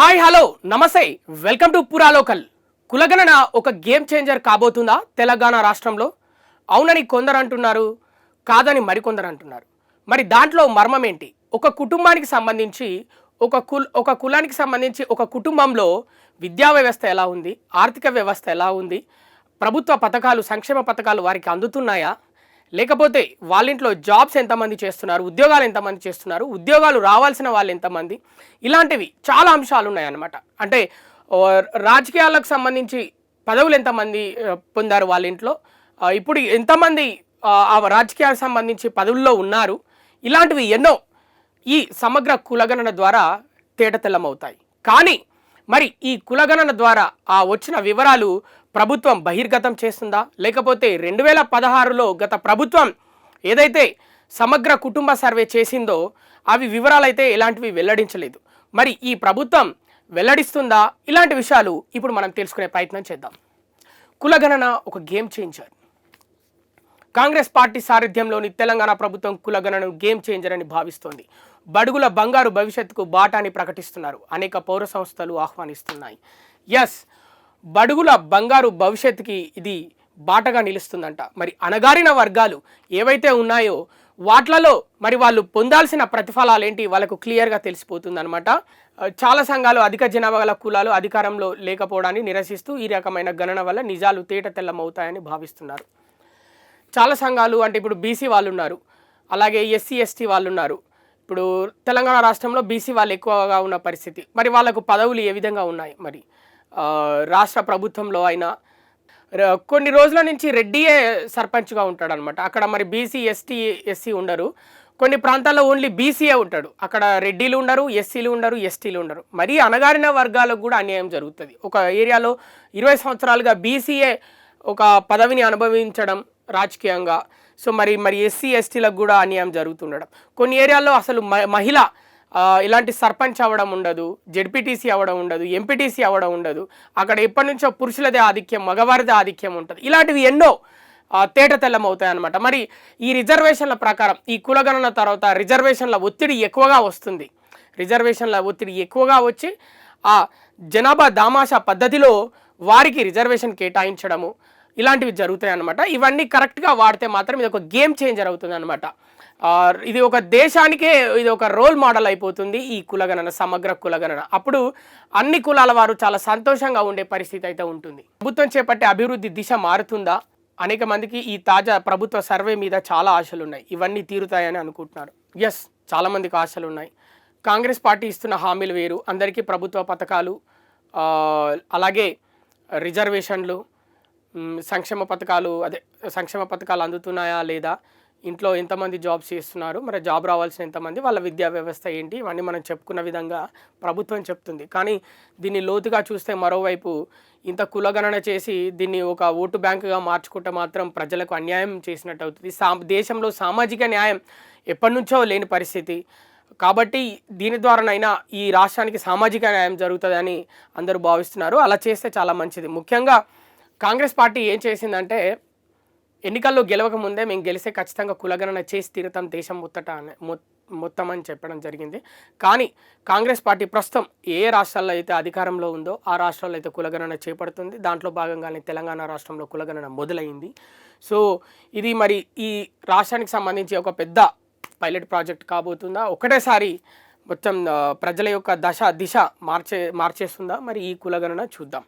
Hi hello నమస్తే welcome to పురా local. కులగణన ఒక గేమ్ చేంజర్ కాబోతుందా తెలంగాణ రాష్ట్రంలో? అవునని కొందరు అంటున్నారు, కాదని మరికొందరు అంటున్నారు. మరి దాంట్లో మర్మం ఏంటి? ఒక కుటుంబానికి సంబంధించి ఒక కులానికి సంబంధించి ఒక కుటుంబంలో విద్యా వ్యవస్థ ఎలా ఉంది, ఆర్థిక వ్యవస్థ ఎలా ఉంది, ప్రభుత్వ పథకాలు సంక్షేమ పథకాలు వారికి అందుతున్నాయా, లేకపోతే వాళ్ళ ఇంట్లో జాబ్స్ ఎంతమంది చేస్తున్నారు, ఉద్యోగాలు ఎంతమంది చేస్తున్నారు, ఉద్యోగాలు రావాల్సిన వాళ్ళు ఎంతమంది, ఇలాంటివి చాలా అంశాలు ఉన్నాయన్నమాట. అంటే రాజకీయాలకు సంబంధించి పదవులు ఎంతమంది పొందారు వాళ్ళ ఇంట్లో, ఇప్పుడు ఎంతమంది ఆ రాజకీయాలకు సంబంధించి పదవుల్లో ఉన్నారు, ఇలాంటివి ఎన్నో ఈ సమగ్ర కులగణన ద్వారా తేటతెల్లమవుతాయి. కానీ మరి ఈ కులగణన ద్వారా ఆ వచ్చిన వివరాలు ప్రభుత్వం బహిర్గతం చేస్తుందా, లేకపోతే 2016లో గత ప్రభుత్వం ఏదైతే సమగ్ర కుటుంబ సర్వే చేసిందో అవి వివరాలైతే ఎలాంటివి వెల్లడించలేదు. మరి ఈ ప్రభుత్వం వెల్లడిస్తుందా? ఇలాంటి విషయాలు ఇప్పుడు మనం తెలుసుకునే ప్రయత్నం చేద్దాం. కులగణన ఒక గేమ్ చేంజర్. కాంగ్రెస్ పార్టీ సారథ్యంలోని తెలంగాణ ప్రభుత్వం కులగణనను గేమ్ చేంజర్ అని భావిస్తోంది. బడుగుల బంగారు భవిష్యత్తుకు బాటాని ప్రకటిస్తున్నారు. అనేక పౌర సంస్థలు ఆహ్వానిస్తున్నాయి. ఎస్, బడుగుల బంగారు భవిష్యత్తుకి ఇది బాటగా నిలుస్తుందంట. మరి అణగారిన వర్గాలు ఏవైతే ఉన్నాయో వాట్లలో మరి వాళ్ళు పొందాల్సిన ప్రతిఫలాలు ఏంటి వాళ్ళకు క్లియర్గా తెలిసిపోతుందన్నమాట. చాలా సంఘాలు అధిక జనాభా గల కులాలు అధికారంలో లేకపోవడాన్ని నిరసిస్తూ ఈ రకమైన గణన వల్ల నిజాలు తేటతెల్లమవుతాయని భావిస్తున్నారు. చాలా సంఘాలు అంటే ఇప్పుడు బీసీ వాళ్ళు ఉన్నారు, అలాగే ఎస్సీ ఎస్టీ వాళ్ళు ఉన్నారు. ఇప్పుడు తెలంగాణ రాష్ట్రంలో బీసీ వాళ్ళు ఎక్కువగా ఉన్న పరిస్థితి. మరి వాళ్ళకు పదవులు ఏ విధంగా ఉన్నాయి? మరి రాష్ట్ర ప్రభుత్వంలో అయినా కొన్ని రోజుల నుంచి రెడ్డియే సర్పంచ్గా ఉంటాడు అనమాట. అక్కడ మరి బీసీ ఎస్సీ ఉండరు. కొన్ని ప్రాంతాల్లో ఓన్లీ బీసీయే ఉంటాడు. అక్కడ రెడ్డిలు ఉండరు, ఎస్సీలు ఉండరు, ఎస్టీలు ఉండరు. మరీ అణగారిన వర్గాలకు కూడా అన్యాయం జరుగుతుంది. ఒక ఏరియాలో 20 సంవత్సరాలుగా బీసీయే ఒక పదవిని అనుభవించడం రాజకీయంగా. సో మరి ఎస్సీ ఎస్టీలకు కూడా అన్యాయం జరుగుతుండడం. కొన్ని ఏరియాల్లో అసలు మహిళ ఇలాంటి సర్పంచ్ అవ్వడం ఉండదు, జెడ్పీటీసీ అవ్వడం ఉండదు, ఎంపీటీసీ అవ్వడం ఉండదు. అక్కడ ఎప్పటి నుంచో పురుషులదే ఆధిక్యం, మగవారిదే ఆధిక్యం ఉంటుంది. ఇలాంటివి ఎన్నో తేటతెల్లం అవుతాయి అన్నమాట. మరి ఈ రిజర్వేషన్ల ప్రకారం ఈ కులగణన తర్వాత రిజర్వేషన్ల ఒత్తిడి ఎక్కువగా వస్తుంది. రిజర్వేషన్ల ఒత్తిడి ఎక్కువగా వచ్చి ఆ జనాభా దామాషా పద్ధతిలో వారికి రిజర్వేషన్ కేటాయించడము ఇలాంటివి జరుగుతాయి అన్నమాట. ఇవన్నీ కరెక్ట్గా వాడితే మాత్రం ఇది ఒక గేమ్ చేంజర్ అవుతుంది అనమాట. ఇది ఒక దేశానికే ఇది ఒక రోల్ మోడల్ అయిపోతుంది ఈ కులగణన, సమగ్ర కులగణన. అప్పుడు అన్ని కులాల వారు చాలా సంతోషంగా ఉండే పరిస్థితి అయితే ఉంటుంది. ప్రభుత్వం చేపట్టే అభివృద్ధి దిశ మారుతుందా? అనేక మందికి ఈ తాజా ప్రభుత్వ సర్వే మీద చాలా ఆశలు ఉన్నాయి. ఇవన్నీ తీరుతాయని అనుకుంటున్నారు. ఎస్, చాలామందికి ఆశలు ఉన్నాయి. కాంగ్రెస్ పార్టీ ఇస్తున్న హామీలు వేరు, అందరికీ ప్రభుత్వ పథకాలు, అలాగే రిజర్వేషన్లు, సంక్షేమ పథకాలు అందుతున్నాయా లేదా, ఇంట్లో ఎంతమంది జాబ్స్ చేస్తున్నారు, మరి జాబ్ రావాల్సిన ఎంతమంది, వాళ్ళ విద్యా వ్యవస్థ ఏంటి, ఇవన్నీ మనం చెప్పుకున్న విధంగా ప్రభుత్వం చెప్తుంది. కానీ దీన్ని లోతుగా చూస్తే మరోవైపు ఇంత కులగణన చేసి దీన్ని ఒక ఓటు బ్యాంకుగా మార్చుకుంటే మాత్రం ప్రజలకు అన్యాయం చేసినట్టు అవుతుంది. దేశంలో సామాజిక న్యాయం ఎప్పటి నుంచో లేని పరిస్థితి. కాబట్టి దీని ద్వారానైనా ఈ రాష్ట్రానికి సామాజిక న్యాయం జరుగుతుందని అందరూ భావిస్తున్నారు. అలా చేస్తే చాలా మంచిది. ముఖ్యంగా కాంగ్రెస్ పార్టీ ఏం చేసిందంటే ఎన్నికల్లో గెలవక ముందే మేము గెలిస్తే ఖచ్చితంగా కులగణన చేసి తీరుతాం దేశం మొత్తం అని చెప్పడం జరిగింది. కానీ కాంగ్రెస్ పార్టీ ప్రస్తుతం ఏ రాష్ట్రాల్లో అయితే అధికారంలో ఉందో ఆ రాష్ట్రాల్లో అయితే కులగణన చేపడుతుంది. దాంట్లో భాగంగానే తెలంగాణ రాష్ట్రంలో కులగణన మొదలైంది. సో ఇది మరి ఈ రాష్ట్రానికి సంబంధించి ఒక పెద్ద పైలట్ ప్రాజెక్ట్ కాబోతుందా? ఒకటేసారి మొత్తం ప్రజల యొక్క దిశ మార్చేస్తుందా? మరి ఈ కులగణన చూద్దాం.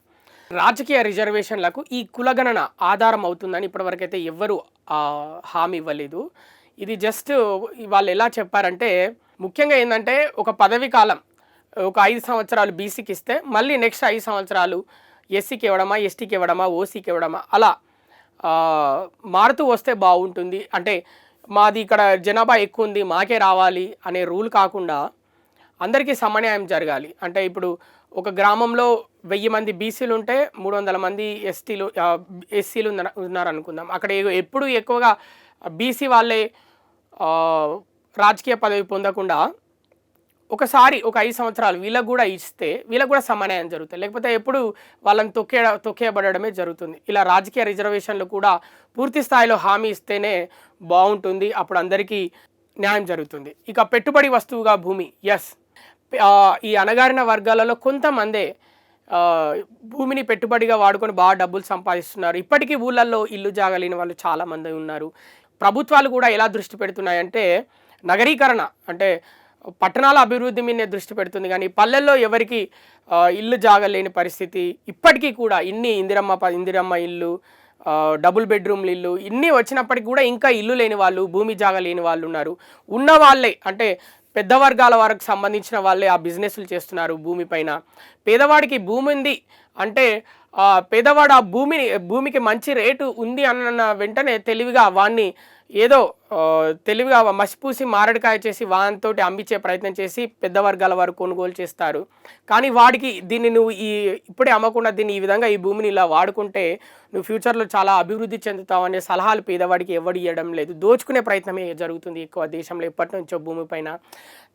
రాజకీయ రిజర్వేషన్లకు ఈ కులగణన ఆధారం అవుతుందని ఇప్పటివరకైతే ఎవ్వరూ హామీ ఇవ్వలేదు. ఇది జస్ట్ వాళ్ళు ఎలా చెప్పారంటే, ముఖ్యంగా ఏంటంటే ఒక పదవి కాలం ఒక 5 సంవత్సరాలు బీసీకి ఇస్తే మళ్ళీ నెక్స్ట్ 5 సంవత్సరాలు ఎస్సీకి ఇవ్వడమా, ఎస్టీకి ఇవ్వడమా, ఓసీకి ఇవ్వడమా, అలా మారుతూ వస్తే బాగుంటుంది. అంటే మాది ఇక్కడ జనాభా ఎక్కువ ఉంది మాకే రావాలి అనే రూల్ కాకుండా అందరికీ సమన్యాయం జరగాలి. అంటే ఇప్పుడు ఒక గ్రామంలో 1000 మంది బీసీలు ఉంటే 300 మంది ఎస్సీలు ఉన్నారనుకుందాం. అక్కడ ఎప్పుడు ఎక్కువగా బీసీ వాళ్ళే రాజకీయ పదవి పొందకుండా ఒకసారి ఒక 5 సంవత్సరాలు వీళ్ళకు కూడా ఇస్తే వీళ్ళకు కూడా సమన్యాయం జరుగుతుంది. లేకపోతే ఎప్పుడు వాళ్ళని తొక్కేయబడమే జరుగుతుంది. ఇలా రాజకీయ రిజర్వేషన్లు కూడా పూర్తి స్థాయిలో హామీ ఇస్తేనే బాగుంటుంది. అప్పుడు అందరికీ న్యాయం జరుగుతుంది. ఇక పెట్టుబడి వస్తువుగా భూమి. ఎస్, ఈ అణగారిన వర్గాలలో కొంతమందే ఆ, భూమిని పెట్టుబడిగా వాడుకొని బాగా డబ్బులు సంపాదిస్తున్నారు. ఇప్పటికీ ఊళ్ళల్లో ఇల్లు జాగలేని వాళ్ళు చాలామంది ఉన్నారు. ప్రభుత్వాలు కూడా ఎలా దృష్టి పెడుతున్నాయంటే నగరీకరణ అంటే పట్టణాల అభివృద్ధి మీదనే దృష్టి పెడుతుంది, కానీ పల్లెల్లో ఎవరికి ఇల్లు జాగలేని పరిస్థితి. ఇప్పటికీ కూడా ఇన్ని ఇందిరమ్మ ఇల్లు, డబుల్ బెడ్రూమ్లు ఇల్లు ఇన్ని వచ్చినప్పటికీ కూడా ఇంకా ఇల్లు లేని వాళ్ళు, భూమి జాగ లేని వాళ్ళు ఉన్నారు. ఉన్న వాళ్ళే అంటే పెద్ద వర్గాల వరకు సంబంధించిన వాళ్ళే ఆ బిజినెస్లు చేస్తున్నారు భూమిపైన. పేదవాడికి భూమి ఉంది అంటే పేదవాడు ఆ భూమికి మంచి రేటు ఉంది అన్న వెంటనే తెలివిగా వాడిని ఏదో తెలివిగా మసిపూసి మారడికాయ చేసి వానితోటి అమ్మించే ప్రయత్నం చేసి పెద్ద వర్గాల వారు కొనుగోలు చేస్తారు. కానీ వాడికి దీన్ని నువ్వు ఇప్పుడే అమ్మకుండా దీన్ని ఈ విధంగా ఈ భూమిని ఇలా వాడుకుంటే నువ్వు ఫ్యూచర్లో చాలా అభివృద్ధి చెందుతావు అనే సలహాలు పేదవాడికి ఎవడు ఇవ్వడం లేదు. దోచుకునే ప్రయత్నమే జరుగుతుంది ఎక్కువ దేశంలో. ఎప్పటి నుంచో భూమిపైన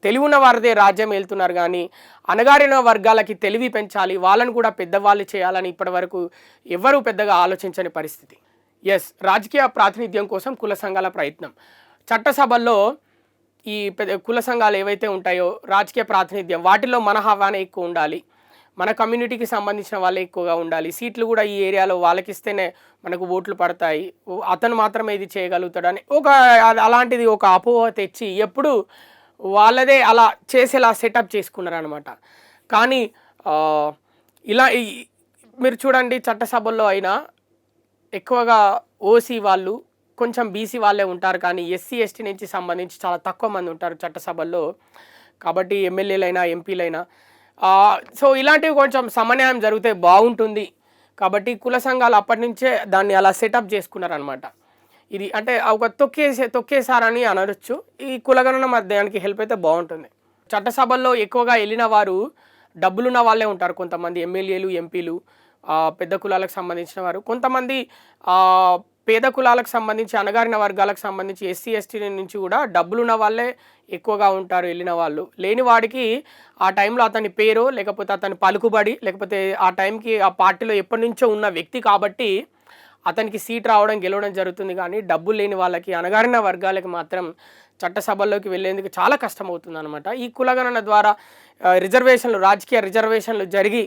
తెలివి ఉన్న వారిదే రాజ్యం వెళ్తున్నారు, కానీ అణగారిన వర్గాలకి తెలివి పెంచాలి, వాళ్ళని కూడా పెద్దవాళ్ళు చేయాలని ఇప్పటి వరకు ఎవ్వరూ పెద్దగా ఆలోచించని పరిస్థితి. ఎస్, రాజకీయ ప్రాతినిధ్యం కోసం కుల సంఘాల ప్రయత్నం. చట్టసభల్లో ఈ కుల సంఘాలు ఏవైతే ఉంటాయో రాజకీయ ప్రాతినిధ్యం వాటిలో మన హవానే ఎక్కువ ఉండాలి, మన కమ్యూనిటీకి సంబంధించిన వాళ్ళే ఎక్కువగా ఉండాలి, సీట్లు కూడా ఈ ఏరియాలో వాళ్ళకి ఇస్తేనే మనకు ఓట్లు పడతాయి, అతను మాత్రమే ఇది చేయగలుగుతాడని అలాంటిది ఒక అపోహ తెచ్చి ఎప్పుడు వాళ్ళదే అలా చేసేలా సెటప్ చేసుకున్నారు అనమాట. కానీ ఇలా మీరు చూడండి, చట్టసభల్లో అయినా ఎక్కువగా ఓసీ వాళ్ళు, కొంచెం బీసీ వాళ్ళే ఉంటారు, కానీ ఎస్సీ ఎస్టీ నుంచి సంబంధించి చాలా తక్కువ మంది ఉంటారు చట్టసభల్లో. కాబట్టి ఎమ్మెల్యేలైనా ఎంపీలైనా సో ఇలాంటివి కొంచెం సమన్వయం జరిగితే బాగుంటుంది. కాబట్టి కుల సంఘాలు అప్పటి నుంచే దాన్ని అలా సెటప్ చేసుకున్నారనమాట. ఇది అంటే ఒక తొక్కేసారని అనవచ్చు. ఈ కులగణన దానికి హెల్ప్ అయితే బాగుంటుంది. చట్టసభల్లో ఎక్కువగా వెళ్ళిన వారు డబ్బులున్న వాళ్ళే ఉంటారు. కొంతమంది ఎమ్మెల్యేలు, ఎంపీలు, పెద్ద కులాలకు సంబంధించిన వారు, కొంతమంది పేద కులాలకు సంబంధించి అణగారిన వర్గాలకు సంబంధించి ఎస్సీ ఎస్టీ నుంచి కూడా డబ్బులున్న వాళ్ళే ఎక్కువగా ఉంటారు వెళ్ళిన వాళ్ళు. లేని వాడికి ఆ టైంలో అతని పేరు లేకపోతే అతని పలుకుబడి లేకపోతే ఆ టైంకి ఆ పార్టీలో ఎప్పటి నుంచో ఉన్న వ్యక్తి కాబట్టి అతనికి సీట్ రావడం గెలవడం జరుగుతుంది. కానీ డబ్బులు లేని వాళ్ళకి, అణగారిన వర్గాలకి మాత్రం చట్టసభల్లోకి వెళ్ళేందుకు చాలా కష్టమవుతుంది అనమాట. ఈ కులగణన ద్వారా రాజకీయ రిజర్వేషన్లు జరిగి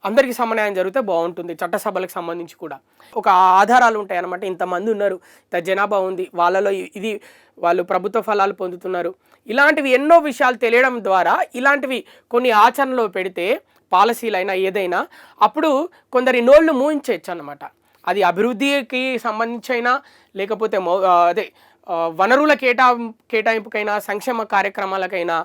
అందరికీ సమన్వయం జరిగితే బాగుంటుంది. చట్టసభలకు సంబంధించి కూడా ఒక ఆధారాలు ఉంటాయి అన్నమాట. ఇంతమంది ఉన్నారు, ఇంత జనాభా ఉంది, వాళ్ళలో వాళ్ళు ప్రభుత్వ ఫలాలు పొందుతున్నారు, ఇలాంటివి ఎన్నో విషయాలు తెలియడం ద్వారా ఇలాంటివి కొన్ని ఆచరణలో పెడితే పాలసీలైనా ఏదైనా అప్పుడు కొందరి నోళ్ళు మూయించవచ్చు అన్నమాట. అది అభివృద్ధికి సంబంధించి అయినా లేకపోతే వనరుల కేటాయింపుకైనా సంక్షేమ కార్యక్రమాలకైనా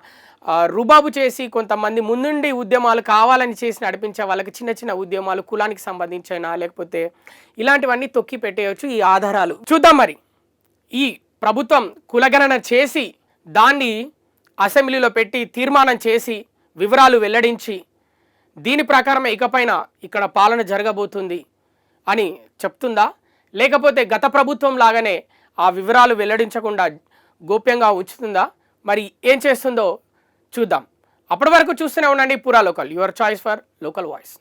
రుబాబు చేసి కొంతమంది ముందుండి ఉద్యమాలు కావాలని చేసి నడిపించే వాళ్ళకి చిన్న చిన్న ఉద్యమాలు కులానికి సంబంధించినా లేకపోతే ఇలాంటివన్నీ తొక్కి పెట్టేయచ్చు. ఈ ఆధారాలు చూద్దాం. మరి ఈ ప్రభుత్వం కులగణన చేసి దాన్ని అసెంబ్లీలో పెట్టి తీర్మానం చేసి వివరాలు వెల్లడించి దీని ప్రకారం ఇకపైన ఇక్కడ పాలన జరగబోతుంది అని చెప్తుందా, లేకపోతే గత ప్రభుత్వం లాగానే ఆ వివరాలు వెల్లడించకుండా గోప్యంగా ఉంచుతుందా, మరి ఏం చేస్తుందో చూద్దాం. అప్పటి వరకు చూస్తూనే ఉండండి పురా local, your choice for local voice.